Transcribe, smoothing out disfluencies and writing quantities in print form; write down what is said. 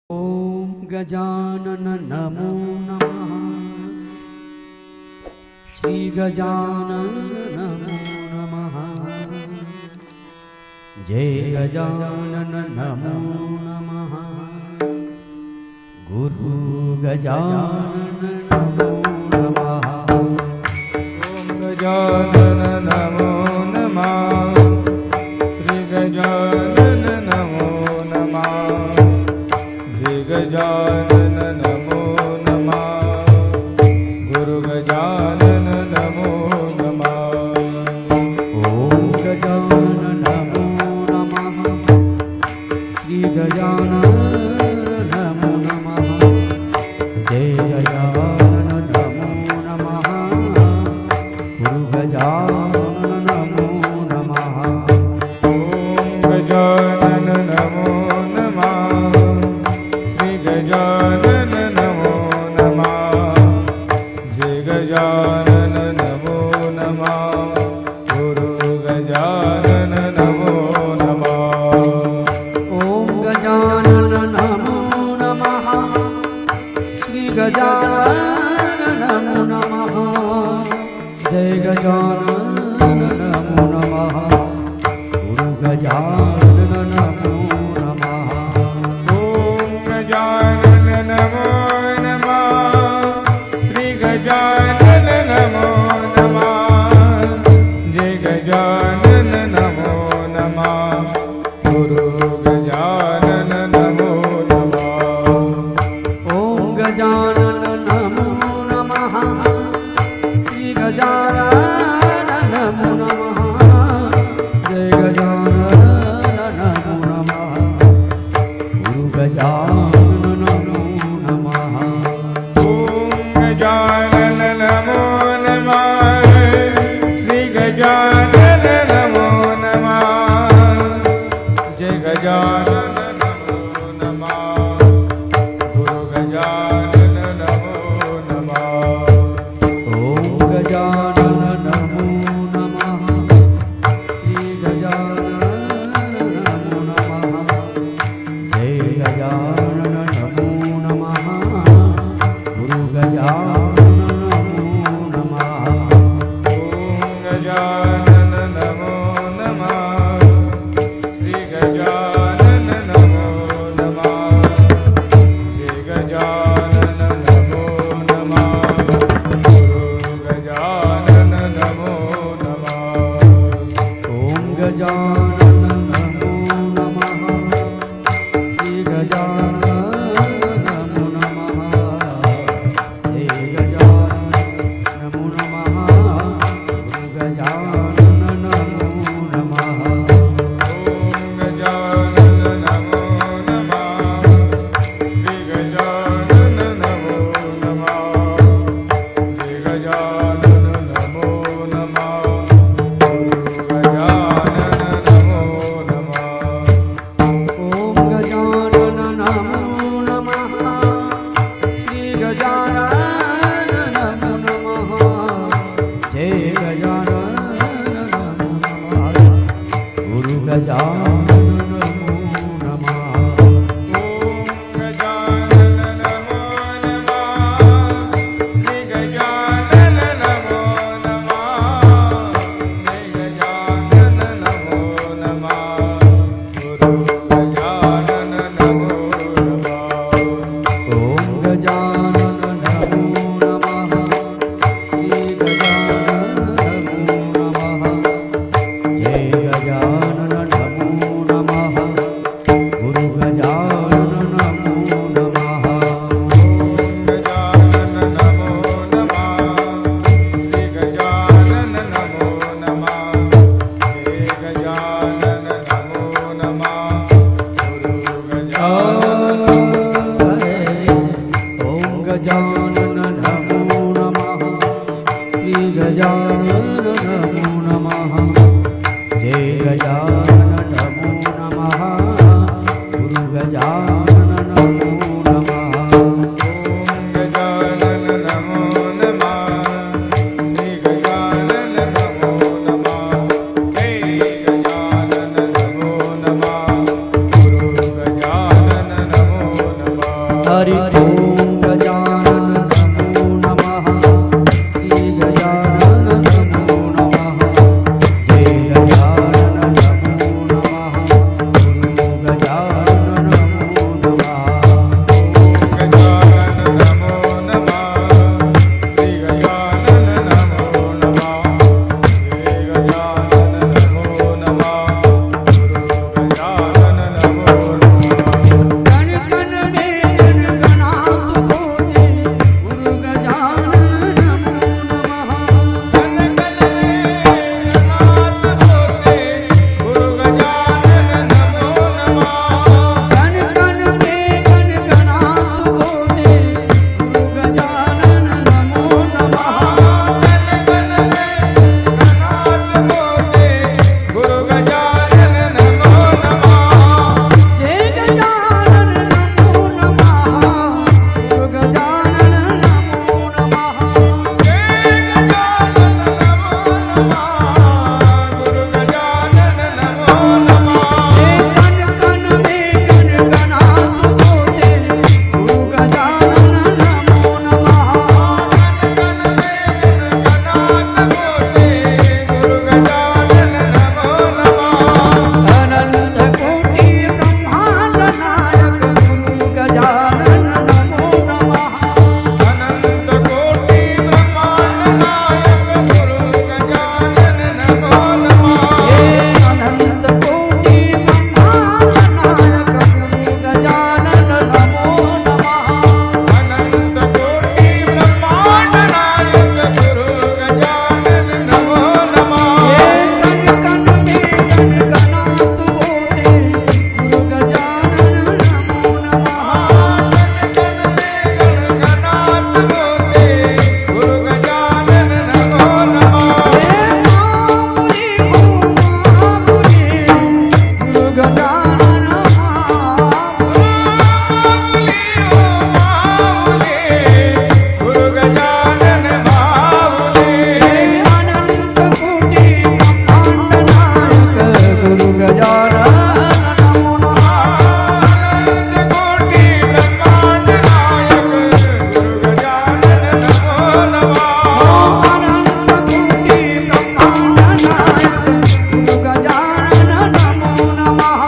ॐ गजानन नमो नमः। श्री गजानन नमो नमः। जय गजानन नमो नमः। गुरु गजानन नमो नमः। ॐ गजानन नमो नमः। श्री गजानन नमो नमः। श्री गजानन नमो नमः। गुरु गजानन नमो नमः। ॐ गजानन नमो नमः। श्री गजानन नमो नमः। जय गजानन नमो नमः। गुरु गजानन नमो नमः। ॐ गजानन नमो नमः। श्री गजानन नमो नमः। जय गजानन नमो नमः। गुरु गजानन नमो नमः। ॐ गजानन नमो नमः। श्री गजानन नमो नमः। जय गजानन नमो नमः। गुरु गजानन नमो नमः। ॐ गजानन नमो नमः। श्री गजानन नमो नमः। जय गजानन नमो नमः। गुरु गजानन नमो नमः। ॐ गजानन नमो नमः। श्री गजानन नमो नमः। जय गजानन नमो नमः। गुरु गजानन नमो नमः। ॐ गजानन नमो नमः। श्री गजानन नमो नमः। जय गजानन नमो नमः। गुरु गजानन नमो नमः। ॐ गजानन नमो नमः। श्री गजानन नमो नमः। जय गजानन नमो नमः। गुरु गजानन नमो नमः। ॐ गजानन नमो नमः। श्री गजानन नमो नमः। जय गजानन नमो नमः। गुरु गजानन नमो नमः। ॐ गजानन नमो नमः। श्री गजानन नमो नमः। जय गजानन नमो नमः। गुरु गजानन नमो नमः। ॐ गजानन नमो नमः। श्री गजानन नमो नमः। जय गजानन नमो नमः। गुरु गजानन नमो नमः। ॐ गजानन नमो नमः। श्री गजानन नमो नमः। जय गजानन नमो नमः। गुरु गजानन नमो नमः। ॐ गजानन नमो नमः। श्री गजानन नमो नमः। जय गजानन नमो नमः। गुरु गजानन नमो नमः। ॐ गजानन नमो नमः। श्री गजानन नमो नमः। जय गजानन नमो नमः। गुरु गजानन नमो नमः। ॐ गजानन नमो नमः। श्री गजानन नमो नमः। जय गजानन नमो नमः। गुरु गजानन ॐ गजानन नमो नमः। श्री गजानन नमो नमः। जय गजानन नमो नमः। गुरु गजानन नमो नमः। ॐ गजानन नमो नमः। श्री गजानन नमो नमः। जय गजानन नमो नमः। गुरु गजानन नमो नमः। हरि ओम गजानन नमो नमः श्री गजानन नमो नमः जय गजानन नमो नमः गुरु गजानन नमो नमः गजानन नमो नमः श्री गजानन नमो नमः जय गजानन नमो नमः गुरु गजानन नमो नमः कण कण में गणगणात होते गुरु गजानन नमो नमः कन कन में गणात होते गुरु गजानन नमो नमः कण कण में गणगणात होते गुरु गजानन नमो नमः कन कन में गणात होते गुरु गजानन नमो नमः जय गजानन नमो नमः गुरु गजानन नमो नमः जय गजानन नमो नमः गुरु गजानन नमो नमः हे कण कण में गणगणात होते गुरु गजानन नमो नमः अनंत कोटि ब्रह्मांड नायक गुरु गजानन नमो नमः हे अनंत कोटि ब्रह्मांड नायक गुरु गजानन नमो नमः हे कण कण में गणगणात होते गुरु गजानन नमो नमः हे मामुनि हो मामुनि गुरु गजानन महामुनि हे अनंत कोटि ब्रह्मांड नायक गुरु गजानन नमो नमः अनंत कोटि ब्रह्मांड नायक गुरु गजानन नमो नमः